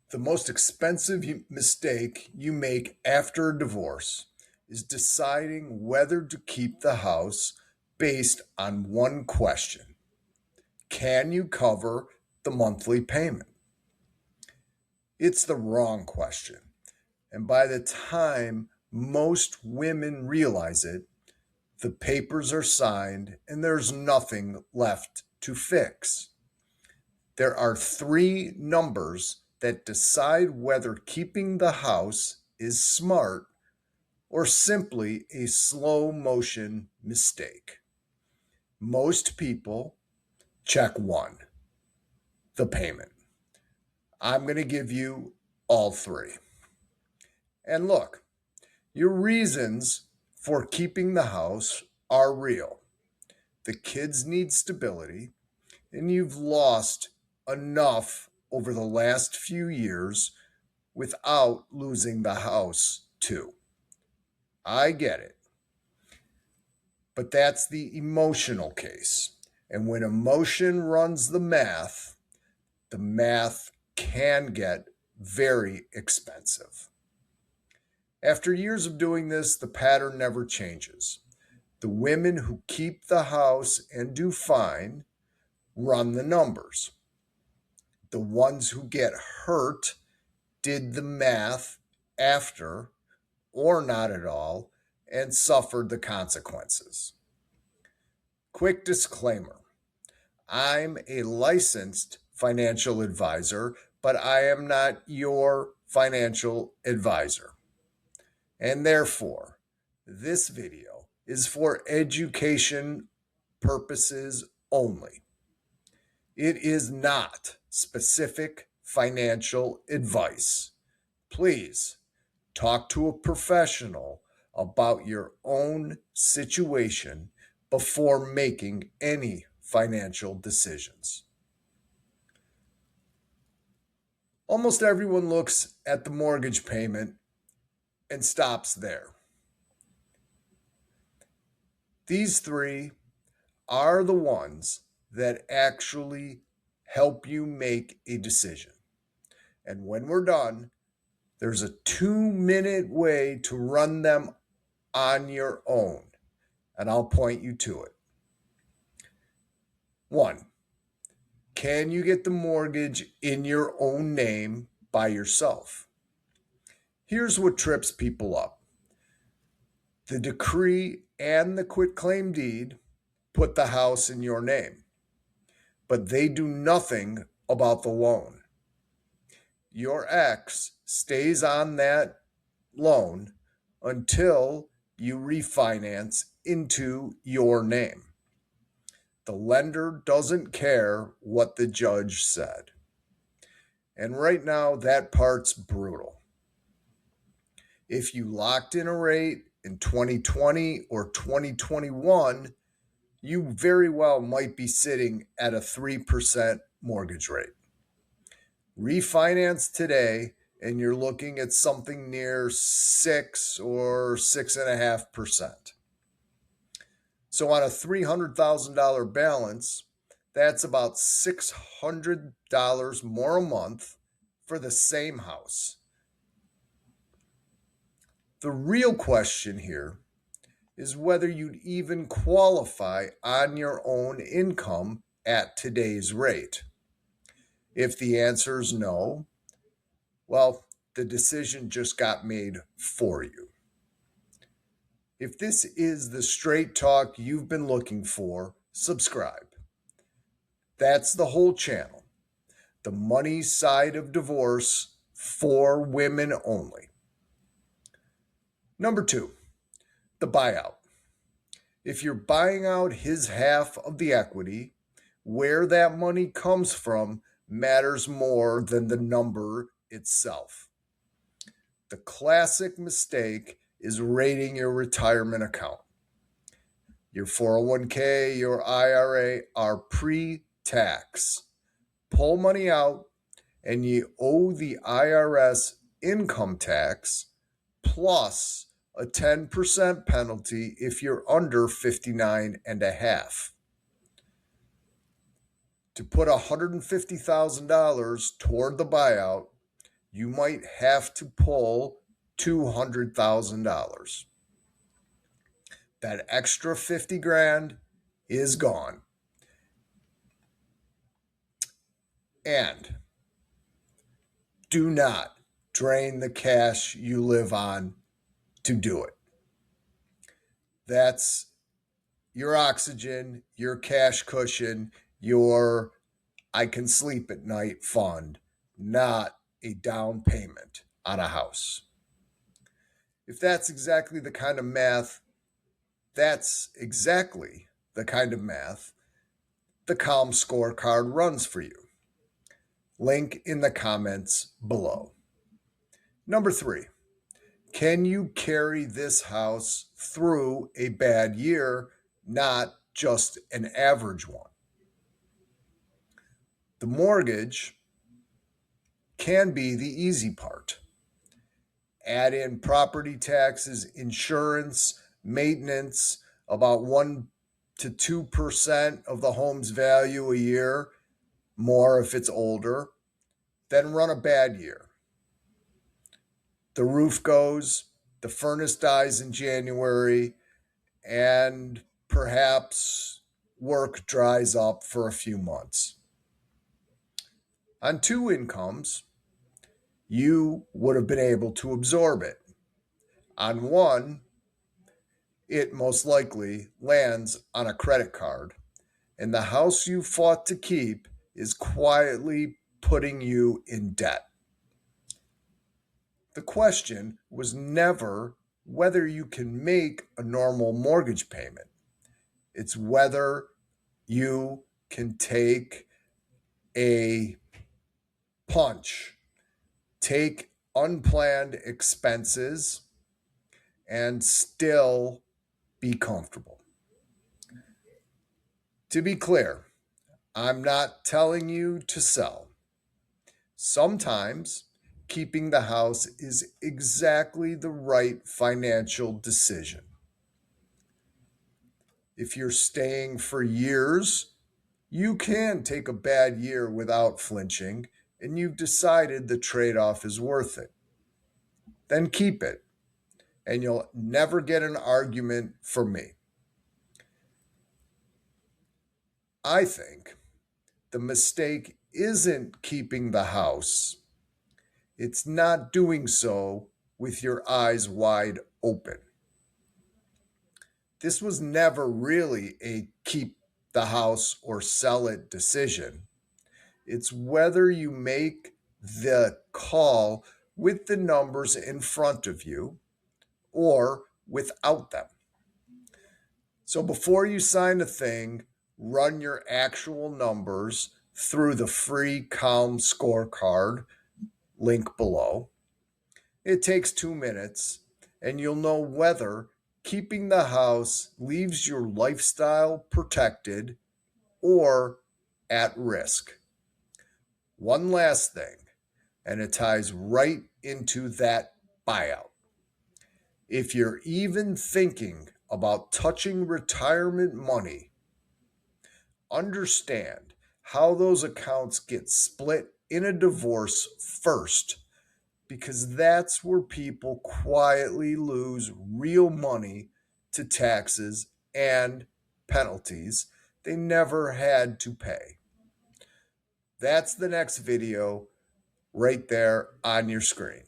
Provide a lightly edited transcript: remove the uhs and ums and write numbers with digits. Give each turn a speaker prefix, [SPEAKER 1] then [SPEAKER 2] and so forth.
[SPEAKER 1] The most expensive mistake you make after a divorce is deciding whether to keep the house based on one question: can you cover the monthly payment? It's the wrong question. And by the time most women realize it, the papers are signed and there's nothing left to fix. There are three numbers that decide whether keeping the house is smart or simply a slow motion mistake. Most people check one, the payment. I'm going to give you all three. And look, your reasons for keeping the house are real. The kids need stability, and you've lost enough over the last few years without losing the house, too. I get it. But that's the emotional case. And when emotion runs the math can get very expensive. After years of doing this, the pattern never changes. The women who keep the house and do fine run the numbers. The ones who get hurt did the math after or not at all and suffered the consequences. Quick disclaimer: I'm a licensed financial advisor, but I am not your financial advisor. And therefore, this video is for education purposes only. It is not specific financial advice. Please talk to a professional about your own situation before making any financial decisions. Almost everyone looks at the mortgage payment and stops there. These three are the ones that actually help you make a decision. And when we're done, there's a 2-minute way to run them on your own, and I'll point you to it. 1, can you get the mortgage in your own name by yourself? Here's what trips people up. The decree and the quitclaim deed put the house in your name, but they do nothing about the loan. Your ex stays on that loan until you refinance into your name. The lender doesn't care what the judge said. And right now, that part's brutal. If you locked in a rate in 2020 or 2021, you very well might be sitting at a 3% mortgage rate. Refinance today, and you're looking at something near 6 or 6.5%. So on a $300,000 balance, that's about $600 more a month for the same house. The real question here is whether you'd even qualify on your own income at today's rate. If the answer is no, well, the decision just got made for you. If this is the straight talk you've been looking for, subscribe. That's the whole channel. The money side of divorce for women only. Number 2, the buyout. If you're buying out his half of the equity, where that money comes from matters more than the number itself. The classic mistake is rating your retirement account. Your 401k, your IRA are pre-tax. Pull money out and you owe the IRS income tax plus a 10% penalty if you're under 59 and a half. To put $150,000 toward the buyout, you might have to pull $200,000. That extra 50 grand is gone. And do not drain the cash you live on to do it. That's your oxygen, your cash cushion, your I can sleep at night fund, not a down payment on a house. If that's exactly the kind of math, that's exactly the kind of math the C.A.L.M scorecard runs for you. Link in the comments below. Number 3, can you carry this house through a bad year, not just an average one? The mortgage can be the easy part. Add in property taxes, insurance, maintenance, about 1 to 2% of the home's value a year, more if it's older, then run a bad year. The roof goes, the furnace dies in January, and perhaps work dries up for a few months. On 2 incomes, you would have been able to absorb it. On 1, it most likely lands on a credit card, and the house you fought to keep is quietly putting you in debt. The question was never whether you can make a normal mortgage payment. It's whether you can take a punch, take unplanned expenses, and still be comfortable. To be clear, I'm not telling you to sell. Sometimes keeping the house is exactly the right financial decision. If you're staying for years, you can take a bad year without flinching, and you've decided the trade off is worth it. Then keep it, and you'll never get an argument from me. I think the mistake isn't keeping the house, it's not doing so with your eyes wide open. This was never really a keep the house or sell it decision. It's whether you make the call with the numbers in front of you or without them. So before you sign a thing, run your actual numbers through the free C.A.L.M scorecard, link below. It takes 2 minutes, and you'll know whether keeping the house leaves your lifestyle protected or at risk. One last thing, and it ties right into that buyout. If you're even thinking about touching retirement money, understand how those accounts get split in a divorce first, because that's where people quietly lose real money to taxes and penalties they never had to pay. That's the next video right there on your screen.